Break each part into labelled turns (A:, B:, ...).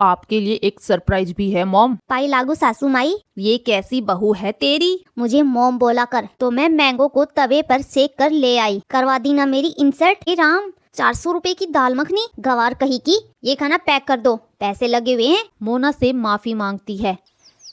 A: आपके लिए एक सरप्राइज भी है मॉम।
B: पाई लागू सासू माई,
A: ये कैसी बहू है तेरी।
B: मुझे मोम बोला कर तो मैं मैंगो को तवे पर सेक कर ले आई। करवा दी ना मेरी इंसल्ट। हे राम, 400 रुपए की दाल मखनी, गवार कहीं की। ये खाना पैक कर दो, पैसे लगे हुए हैं।
A: मोना से माफी मांगती है।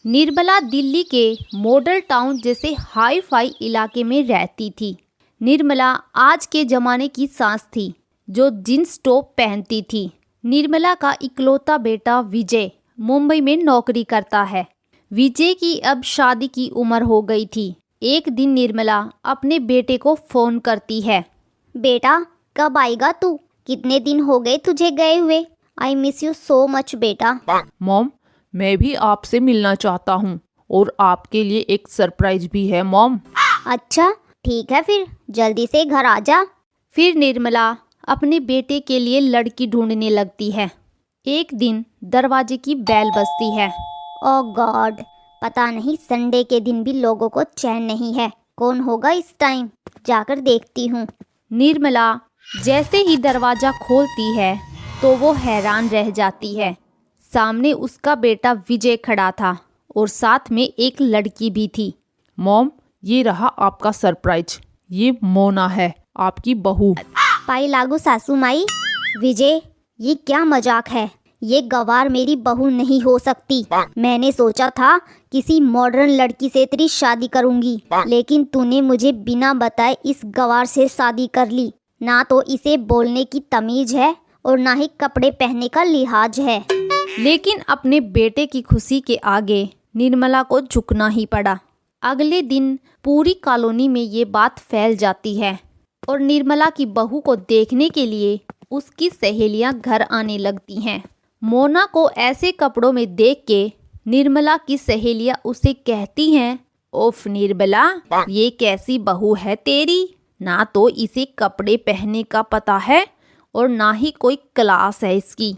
A: निर्मला दिल्ली के मॉडल टाउन जैसे हाई फाई इलाके में रहती थी। निर्मला आज के जमाने की सास थी जो जींस टॉप पहनती थी। निर्मला का इकलौता बेटा विजय मुंबई में नौकरी करता है। विजय की अब शादी की उम्र हो गई थी। एक दिन निर्मला अपने बेटे को फोन करती है।
B: बेटा, कब आएगा तू? कितने दिन हो गए तुझे गए हुए। I miss you so much बेटा।
A: मॉम, मैं भी आपसे मिलना चाहता हूँ और आपके लिए एक सरप्राइज भी है मॉम।
B: अच्छा ठीक है, फिर जल्दी से घर आ जा।
A: फिर निर्मला अपने बेटे के लिए लड़की ढूंढने लगती है। एक दिन दरवाजे की बेल बजती है।
B: ओ गॉड, पता नहीं संडे के दिन भी लोगों को चैन नहीं है। कौन होगा इस टाइम? जाकर देखती हूँ।
A: निर्मला जैसे ही दरवाजा खोलती है तो वो हैरान रह जाती है। सामने उसका बेटा विजय खड़ा था और साथ में एक लड़की भी थी। मॉम, ये रहा आपका सरप्राइज। ये मोना है, आपकी बहू।
B: पाई लागू सासू माई। विजय, ये क्या मजाक है? ये गवार मेरी बहू नहीं हो सकती। मैंने सोचा था किसी मॉडर्न लड़की से तेरी शादी करूंगी, लेकिन तूने मुझे बिना बताए इस गवार से शादी कर ली। ना तो इसे बोलने की तमीज है और ना ही कपड़े पहनने का लिहाज है।
A: लेकिन अपने बेटे की खुशी के आगे निर्मला को झुकना ही पड़ा। अगले दिन पूरी कॉलोनी में ये बात फैल जाती है और निर्मला की बहू को देखने के लिए उसकी सहेलियां घर आने लगती हैं। मोना को ऐसे कपड़ों में देख के निर्मला की सहेलियां उसे कहती हैं, ओफ निर्मला, ये कैसी बहू है तेरी। ना तो इसे कपड़े पहनने का पता है और ना ही कोई क्लास है इसकी।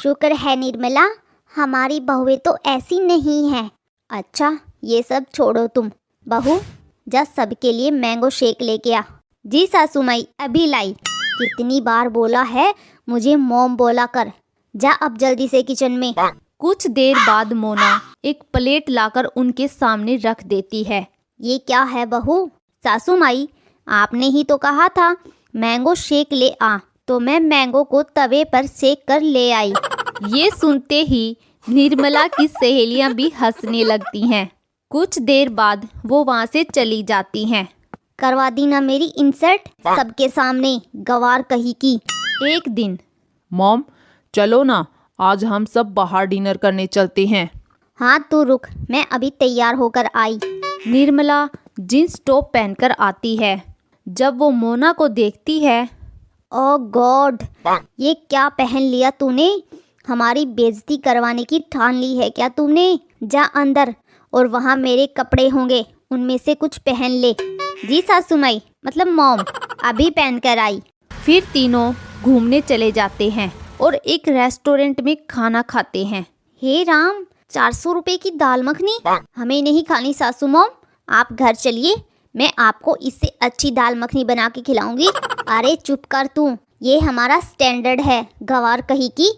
B: शुक्र है निर्मला, हमारी बहुएं तो ऐसी नहीं है। अच्छा ये सब छोड़ो तुम। बहू, जा सबके लिए मैंगो शेक लेके आ। जी सासू माई, अभी लाई। कितनी बार बोला है मुझे मोम बोला कर। जा अब जल्दी से किचन में।
A: कुछ देर बाद मोना एक प्लेट लाकर उनके सामने रख देती है।
B: ये क्या है बहू? सासू माई, आपने ही तो कहा था मैंगो शेक ले आ, तो मैं मैंगो को तवे पर सेक कर ले आई।
A: ये सुनते ही निर्मला की सहेलियां भी हंसने लगती हैं। कुछ देर बाद वो वहाँ से चली जाती हैं।
B: करवा दी ना मेरी इंसल्ट सबके सामने, गवार कहीं की।
A: एक दिन, मॉम चलो ना, आज हम सब बाहर डिनर करने चलते हैं।
B: हाँ तू रुक, मैं अभी तैयार होकर आई।
A: निर्मला जींस टॉप पहनकर आती है। जब वो मोना को देखती है,
B: ओ गॉड, ये क्या पहन लिया तूने? हमारी बेइज्जती करवाने की ठान ली है क्या तूने? जा अंदर और वहाँ मेरे कपड़े होंगे, उनमें से कुछ पहन ले। जी सासू माई, मतलब मॉम, अभी पहन कर आई।
A: फिर तीनों घूमने चले जाते हैं और एक रेस्टोरेंट में खाना खाते हैं।
B: हे राम, 400 रुपए की दाल मखनी हमें नहीं खानी सासू मॉम। आप घर चलिए, मैं आपको इससे अच्छी दाल मखनी बना के खिलाऊंगी। अरे चुप कर तू, ये हमारा स्टैंडर्ड है, गवार कहीं की।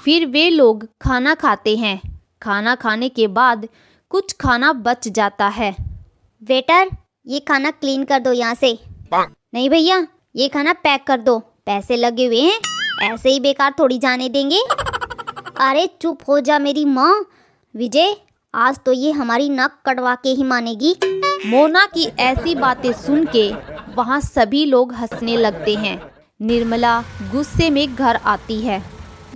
A: फिर वे लोग खाना खाते हैं। खाना खाने के बाद कुछ खाना बच जाता है।
B: वेटर, ये खाना क्लीन कर दो यहाँ से। नहीं भैया, ये खाना पैक कर दो, पैसे लगे हुए हैं, ऐसे ही बेकार थोड़ी जाने देंगे। अरे चुप हो जा मेरी माँ। विजय, आज तो ये हमारी नाक कटवा के ही मानेगी।
A: मोना की ऐसी बातें सुन के वहाँ सभी लोग हंसने लगते हैं। निर्मला गुस्से में घर आती है।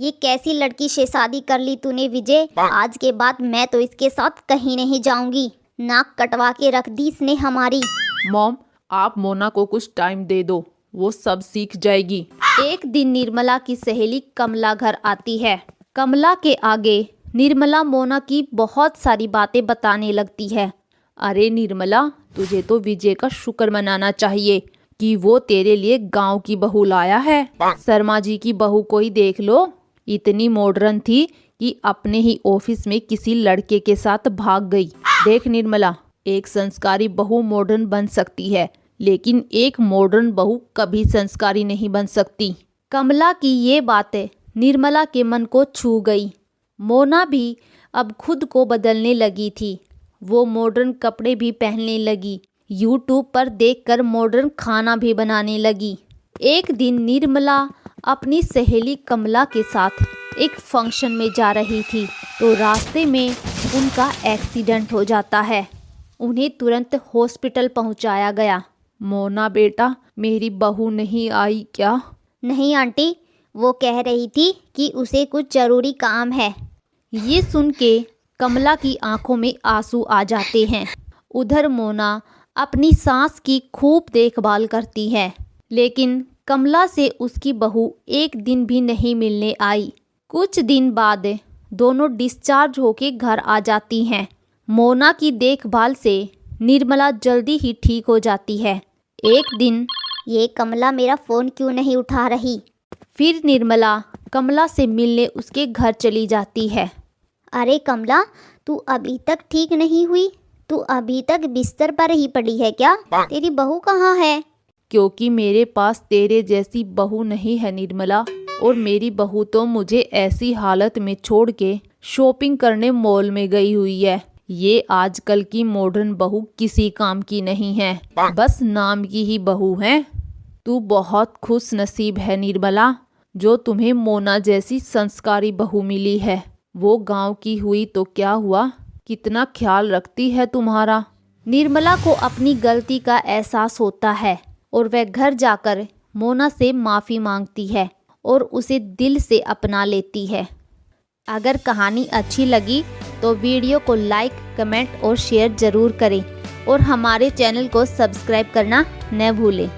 B: ये कैसी लड़की से शादी कर ली तूने विजय? आज के बाद मैं तो इसके साथ कहीं नहीं जाऊंगी। नाक कटवा के रख दी इसने हमारी।
A: मॉम, आप मोना को कुछ टाइम दे दो, वो सब सीख जाएगी। एक दिन निर्मला की सहेली कमला घर आती है। कमला के आगे निर्मला मोना की बहुत सारी बातें बताने लगती है। अरे निर्मला, तुझे तो विजय का शुक्र मनाना चाहिए कि वो तेरे लिए गांव की बहू लाया है। शर्मा जी की बहू को ही देख लो, इतनी मॉडर्न थी कि अपने ही ऑफिस में किसी लड़के के साथ भाग गई। देख निर्मला, एक संस्कारी बहू मॉडर्न बन सकती है, लेकिन एक मॉडर्न बहू कभी संस्कारी नहीं बन सकती। कमला की ये बातें निर्मला के मन को छू गई। मोना भी अब खुद को बदलने लगी थी। वो मॉडर्न कपड़े भी पहनने लगी, यूट्यूब पर देखकर मॉडर्न खाना भी बनाने लगी। एक दिन निर्मला अपनी सहेली कमला के साथ एक फंक्शन में जा रही थी तो रास्ते में उनका एक्सीडेंट हो जाता है। उन्हें तुरंत हॉस्पिटल पहुंचाया गया। मोना बेटा, मेरी बहू नहीं आई क्या?
B: नहीं आंटी, वो कह रही थी कि उसे कुछ जरूरी काम है।
A: ये सुन के कमला की आंखों में आंसू आ जाते हैं। उधर मोना अपनी सास की खूब देखभाल करती है, लेकिन कमला से उसकी बहू एक दिन भी नहीं मिलने आई। कुछ दिन बाद दोनों डिस्चार्ज होके घर आ जाती हैं। मोना की देखभाल से निर्मला जल्दी ही ठीक हो जाती है। एक दिन
B: ये कमला मेरा फ़ोन क्यों नहीं उठा रही?
A: फिर निर्मला कमला से मिलने उसके घर चली जाती है।
B: अरे कमला, तू अभी तक ठीक नहीं हुई? तू अभी तक बिस्तर पर ही पड़ी है क्या? तेरी बहू कहाँ है?
A: क्योंकि मेरे पास तेरे जैसी बहू नहीं है निर्मला, और मेरी बहू तो मुझे ऐसी हालत में छोड़ के शॉपिंग करने मॉल में गई हुई है। ये आजकल की मॉडर्न बहू किसी काम की नहीं है, बस नाम की ही बहू है। तू बहुत खुश नसीब है निर्मला, जो तुम्हें मोना जैसी संस्कारी बहू मिली है। वो गांव की हुई तो क्या हुआ, कितना ख्याल रखती है तुम्हारा। निर्मला को अपनी गलती का एहसास होता है और वह घर जाकर मोना से माफ़ी मांगती है और उसे दिल से अपना लेती है। अगर कहानी अच्छी लगी तो वीडियो को लाइक, कमेंट और शेयर ज़रूर करें और हमारे चैनल को सब्सक्राइब करना न भूलें।